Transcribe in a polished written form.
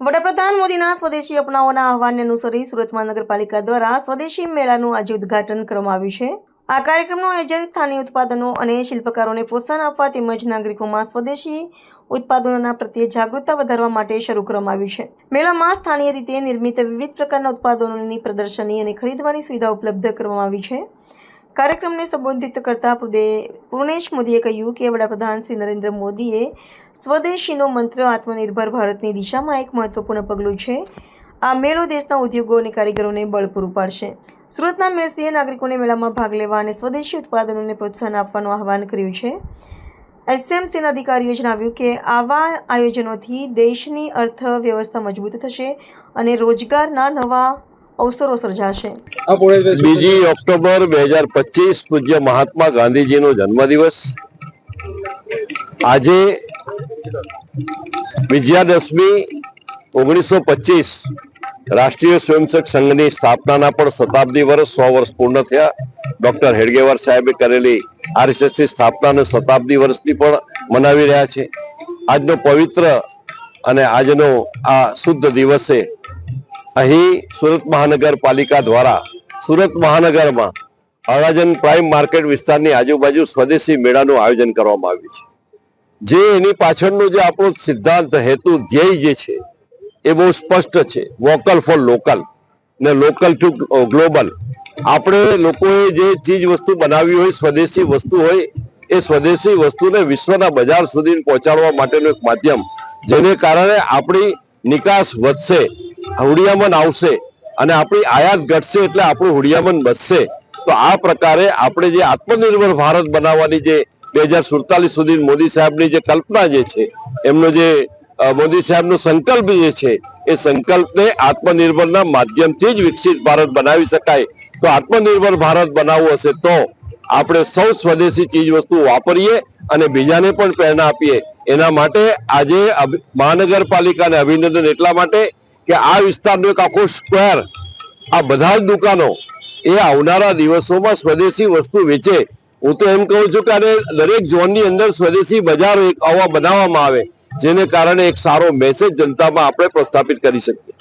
વડાપ્રધાન મોદીના સ્વદેશી અપનાવવાના આહવાનને અનુસરી સુરત મહાનગરપાલિકા દ્વારા સ્વદેશી મેળાનું આજે ઉદ્ઘાટન કરવામાં આવ્યું છે। આ કાર્યક્રમનું આયોજન સ્થાનિક ઉત્પાદનો અને શિલ્પકારોને પ્રોત્સાહન આપવા તેમજ નાગરિકોમાં સ્વદેશી ઉત્પાદનોના પ્રત્યે જાગૃતતા વધારવા માટે શરૂ કરવામાં આવ્યું છે। મેળામાં સ્થાનિય રીતે નિર્મિત વિવિધ પ્રકારના ઉત્પાદનોની પ્રદર્શની અને ખરીદવાની સુવિધા ઉપલબ્ધ કરવામાં આવી છે। કાર્યક્રમને સંબોધિત કરતા પૂર્ણેશ મોદીએ કહ્યું કે વડાપ્રધાન શ્રી નરેન્દ્ર મોદીએ સ્વદેશીનો મંત્ર આત્મનિર્ભર ભારતની દિશામાં એક મહત્વપૂર્ણ પગલું છે। આ મેળો દેશના ઉદ્યોગો અને કારીગરોને બળ પૂરું પાડશે। સુરતના મેયરશ્રીએ નાગરિકોને મેળામાં ભાગ લેવા અને સ્વદેશી ઉત્પાદનોને પ્રોત્સાહન આપવાનું આહવાન કર્યું છે। એસએમસીના અધિકારીઓએ જણાવ્યું કે આવા આયોજનોથી દેશની અર્થવ્યવસ્થા મજબૂત થશે અને રોજગારના નવા અવસરો સર્જાશે। બીજી ઓક્ટોબર 2025 પૂજ્ય મહાત્મા ગાંધીજીનો જન્મદિવસ। આજે વિજયાદશમી 1925 રાષ્ટ્રીય સ્વયંસેવક સંઘની સ્થાપનાના પણ શતાબ્દી વર્ષ 100 વર્ષ પૂર્ણ થયા। ડોક્ટર હેડગેવાર સાહેબે કરેલી આરએસએસની સ્થાપનાને શતાબ્દી વર્ષની પણ મનાવી રહ્યા છે। આજનો પવિત્ર અને આજનો આ શુદ્ધ દિવસે અહીં સુરત મહાનગરપાલિકા દ્વારા સુરત મહાનગરમાં અડાજણ પ્રાઇમ માર્કેટ વિસ્તારની આજુબાજુ સ્વદેશી મેળાનું આયોજન કરવામાં આવ્યું છે। જે એની પાછળનો જે આપણો સિદ્ધાંત હેતુ ધ્યેય જે છે એ બહુ સ્પષ્ટ છે, વોકલ ફોર લોકલ ને લોકલ ટુ ગ્લોબલ। આપણે લોકોએ જે ચીજ વસ્તુ બનાવી હોય, સ્વદેશી વસ્તુ હોય, એ સ્વદેશી વસ્તુને વિશ્વના બજાર સુધી પહોંચાડવા માટેનું એક માધ્યમ, જેને કારણે આપણી નિકાસ વધશે, હુડિયામણ આવશે અને આપણી આયાત ઘટશે એટલે આપણું હુડિયામણ વધશે। તો આ પ્રકારે આપણે જે આત્મનિર્ભર ભારત બનાવવાની જે 2047 સુધી મોદી સાહેબની જે કલ્પના જે છે, એમનો જે મોદી સાહેબનો સંકલ્પ જે છે, એ સંકલ્પને આત્મનિર્ભરના માધ્યમથી જ વિકસિત ભારત બનાવી શકાય। તો આત્મનિર્ભર ભારત બનાવવું હશે તો આપણે સૌ સ્વદેશી ચીજ વસ્તુ વાપરીએ અને બીજાને પણ પ્રેરણા આપીએ। એના માટે આજે મહાનગરપાલિકાને અભિનંદન એટલા માટે કે આ વિસ્તારનો એક આખો સ્ક્વેર, આ બધા જ દુકાનો એ આવનારા દિવસોમાં સ્વદેશી વસ્તુ વેચે। હું તો એમ કહું છું કે આને દરેક ઝોનની અંદર સ્વદેશી બજાર આવા બનાવવામાં આવે, જેને કારણે એક સારો મેસેજ જનતામાં આપણે પ્રસ્થાપિત કરી શકીએ।